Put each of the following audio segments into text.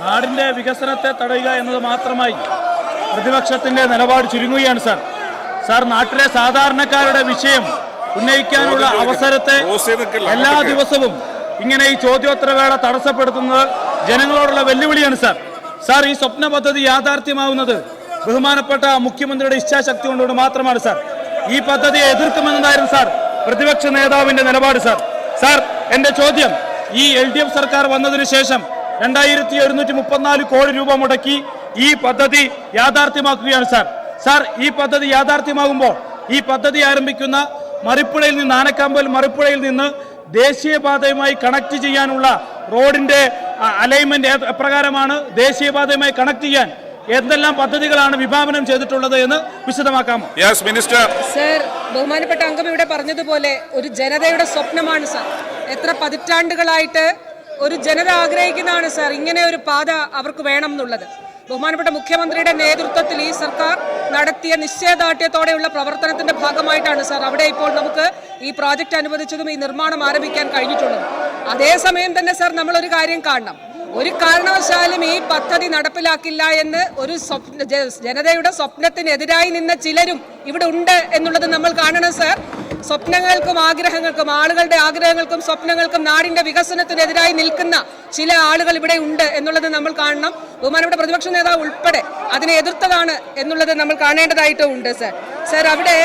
നാടിന്റെ വികസനത്തെ തടയുക എന്നത് മാത്രമായി പ്രതിപക്ഷത്തിന്റെ നിലപാട് ചുരുങ്ങുകയാണ് സാർ. സാർ, നാട്ടിലെ സാധാരണക്കാരുടെ വിഷയം ഉന്നയിക്കാനുള്ള അവസരത്തെ എല്ലാ ദിവസവും ഇങ്ങനെ ഈ ചോദ്യോത്തരവേള തടസ്സപ്പെടുത്തുന്നത് ജനങ്ങളോടുള്ള വെല്ലുവിളിയാണ് സാർ. സാർ, ഈ സ്വപ്ന പദ്ധതി യാഥാർത്ഥ്യമാവുന്നത് ബഹുമാനപ്പെട്ട മുഖ്യമന്ത്രിയുടെ ഇച്ഛാശക്തി കൊണ്ടുകൊണ്ട് മാത്രമാണ് സാർ. ഈ പദ്ധതിയെ എതിർക്കുമെന്നതായിരുന്നു സാർ പ്രതിപക്ഷ നേതാവിന്റെ നിലപാട് സാർ. സാർ, എന്റെ ചോദ്യം, ഈ LDF സർക്കാർ വന്നതിന് ശേഷം 2734 കോടി രൂപ മുടക്കി ഈ പദ്ധതി യാഥാർത്ഥ്യമാക്കുകയാണ് സാർ. സാർ, ഈ പദ്ധതി യാഥാർത്ഥ്യമാകുമ്പോൾ ഈ പദ്ധതി ആരംഭിക്കുന്ന മറിപ്പുഴയിൽ നിന്ന് ആനക്കാമ്പൽ മറിപ്പുഴയിൽ നിന്ന് ദേശീയപാതയുമായി കണക്ട് ചെയ്യാനുള്ള റോഡിന്റെ അലൈൻമെന്റ് എപ്രകാരമാണ്? ദേശീയപാതയുമായി കണക്ട് ചെയ്യാൻ എന്തെല്ലാം പദ്ധതികളാണ് വിഭാവനം ചെയ്തിട്ടുള്ളത് എന്ന് വിശദമാക്കാമോ? Yes minister. സർ, ബഹുമാനപ്പെട്ട അംഗം ഇവിടെ പറഞ്ഞതുപോലെ ഒരു ജനതയുടെ സ്വപ്നമാണ് സർ. എത്ര പതിറ്റാണ്ടുകളായിട്ട് ഒരു ജനത ആഗ്രഹിക്കുന്നതാണ് സർ ഇങ്ങനെ ഒരു പാത അവർക്ക് വേണം എന്നുള്ളത്. ബഹുമാനപ്പെട്ട മുഖ്യമന്ത്രിയുടെ നേതൃത്വത്തിൽ ഈ സർക്കാർ നടത്തിയ നിശ്ചയദാർഢ്യത്തോടെയുള്ള പ്രവർത്തനത്തിന്റെ ഭാഗമായിട്ടാണ് സാർ അവിടെ ഇപ്പോൾ നമുക്ക് ഈ പ്രോജക്റ്റ് അനുവദിച്ചതും ഈ നിർമ്മാണം ആരംഭിക്കാൻ കഴിഞ്ഞിട്ടുള്ളത്. അതേസമയം തന്നെ സാർ, നമ്മളൊരു കാര്യം കാണണം. ഒരു കാരണവശാലും ഈ പദ്ധതി നടപ്പിലാക്കില്ല എന്ന് ഒരു ജനതയുടെ സ്വപ്നത്തിനെതിരായി നിന്ന ചിലരും ഇവിടെ ഉണ്ട് എന്നുള്ളത് നമ്മൾ കാണണം സാർ. സ്വപ്നങ്ങൾക്കും ആഗ്രഹങ്ങൾക്കും, ആളുകളുടെ ആഗ്രഹങ്ങൾക്കും സ്വപ്നങ്ങൾക്കും നാടിന്റെ വികസനത്തിനെതിരായി നിൽക്കുന്ന ചില ആളുകൾ ഇവിടെ ഉണ്ട് എന്നുള്ളത് നമ്മൾ കാണണം. ബഹുമാനപ്പെട്ട പ്രതിപക്ഷ നേതാവ് ഉൾപ്പെടെ അതിനെ എതിർത്തതാണ് എന്നുള്ളത് നമ്മൾ കാണേണ്ടതായിട്ടും ഉണ്ട് സാർ. സാർ, അവിടെ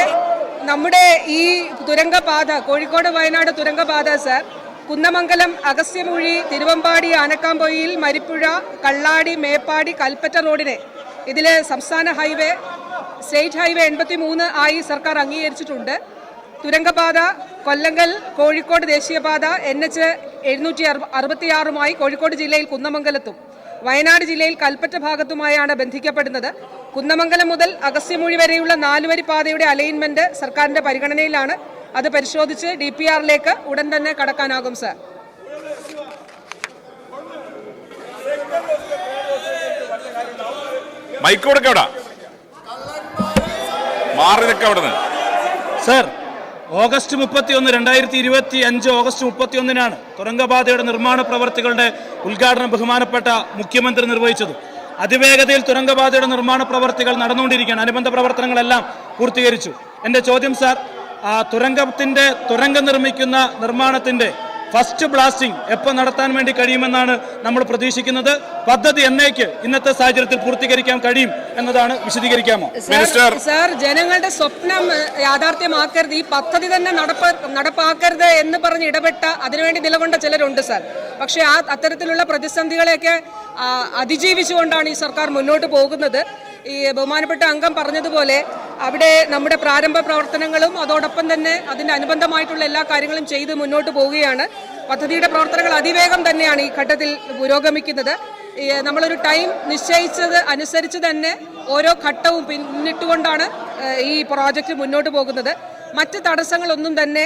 നമ്മുടെ ഈ തുരങ്കപാത, കോഴിക്കോട് വയനാട് തുരങ്കപാത സാർ, കുന്നമംഗലം, അഗസ്ത്യമൂഴി, തിരുവമ്പാടി, ആനക്കാമ്പൊയിൽ, മരിപ്പുഴ, കള്ളാടി, മേപ്പാടി, കൽപ്പറ്റ റോഡിനെ ഇതിലെ സംസ്ഥാന ഹൈവേ, സ്റ്റേറ്റ് ഹൈവേ 83 ആയി സർക്കാർ അംഗീകരിച്ചിട്ടുണ്ട്. തുരങ്കപാത കൊല്ലങ്കൽ കോഴിക്കോട് ദേശീയപാത NH 766 കോഴിക്കോട് ജില്ലയിൽ കുന്നമംഗലത്തും വയനാട് ജില്ലയിൽ കൽപ്പറ്റ ഭാഗത്തുമായാണ് ബന്ധിക്കപ്പെടുന്നത്. കുന്നമംഗലം മുതൽ അഗസ്ത്യമൂഴി വരെയുള്ള 4 വരി പാതയുടെ അലൈൻമെന്റ് സർക്കാരിന്റെ പരിഗണനയിലാണ്. അത് പരിശോധിച്ച് DPRലേക്ക് ഉടൻ തന്നെ കടക്കാനാകും സർ. സർ, ഓഗസ്റ്റ് 31, 2025 ഓഗസ്റ്റ് 31-നാണ് തുരങ്കപാതയുടെ നിർമ്മാണ പ്രവർത്തികളുടെ ഉദ്ഘാടനം ബഹുമാനപ്പെട്ട മുഖ്യമന്ത്രി നിർവഹിച്ചത്. അതിവേഗതയിൽ തുരങ്കപാതയുടെ നിർമ്മാണ പ്രവർത്തികൾ നടന്നുകൊണ്ടിരിക്കുകയാണ്. അനുബന്ധ പ്രവർത്തനങ്ങളെല്ലാം പൂർത്തീകരിച്ചു. എൻ്റെ ചോദ്യം സാർ, തുരങ്കം നിർമ്മിക്കുന്ന നിർമ്മാണത്തിന്റെ ഫസ്റ്റ് ബ്ലാസ്റ്റിംഗ് എപ്പോൾ നടത്താൻ വേണ്ടി കഴിയുമെന്നാണ് നമ്മൾ പ്രതീക്ഷിക്കുന്നത്? പദ്ധതി എന്നേക്ക് ഇന്നത്തെ സാഹചര്യത്തിൽ പൂർത്തീകരിക്കാൻ കഴിയും എന്നതാണ്, വിശദീകരിക്കാമോ? സാർ, ജനങ്ങളുടെ സ്വപ്നം യാഥാർത്ഥ്യമാക്കരുത്, ഈ പദ്ധതി തന്നെ നടപ്പാക്കരുത് എന്ന് പറഞ്ഞ് ഇടപെട്ട അതിനുവേണ്ടി നിലകൊണ്ട ചിലരുണ്ട് സാർ. പക്ഷേ അത്തരത്തിലുള്ള പ്രതിസന്ധികളെയൊക്കെ അതിജീവിച്ചുകൊണ്ടാണ് ഈ സർക്കാർ മുന്നോട്ട് പോകുന്നത്. ഈ ബഹുമാനപ്പെട്ട അംഗം പറഞ്ഞതുപോലെ അവിടെ നമ്മുടെ പ്രാരംഭ പ്രവർത്തനങ്ങളും അതോടൊപ്പം തന്നെ അതിൻ്റെ അനുബന്ധമായിട്ടുള്ള എല്ലാ കാര്യങ്ങളും ചെയ്ത് മുന്നോട്ട് പോവുകയാണ്. പദ്ധതിയുടെ പ്രവർത്തനങ്ങൾ അതിവേഗം തന്നെയാണ് ഈ ഘട്ടത്തിൽ പുരോഗമിക്കുന്നത്. നമ്മളൊരു ടൈം നിശ്ചയിച്ചത് അനുസരിച്ച് തന്നെ ഓരോ ഘട്ടവും പിന്നിട്ടുകൊണ്ടാണ് ഈ പ്രോജക്റ്റ് മുന്നോട്ട് പോകുന്നത്. മറ്റ് തടസ്സങ്ങളൊന്നും തന്നെ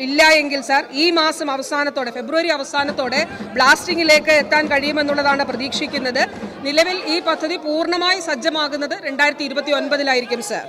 ഇല്ല എങ്കിൽ സാർ, ഈ മാസം അവസാനത്തോടെ, ഫെബ്രുവരി അവസാനത്തോടെ ബ്ലാസ്റ്റിംഗിലേക്ക് എത്താൻ കഴിയുമെന്നുള്ളതാണ് പ്രതീക്ഷിക്കുന്നത്. നിലവിൽ ഈ പദ്ധതി പൂർണ്ണമായി സജ്ജമാകുന്നത് 2029-ലായിരിക്കും സാർ.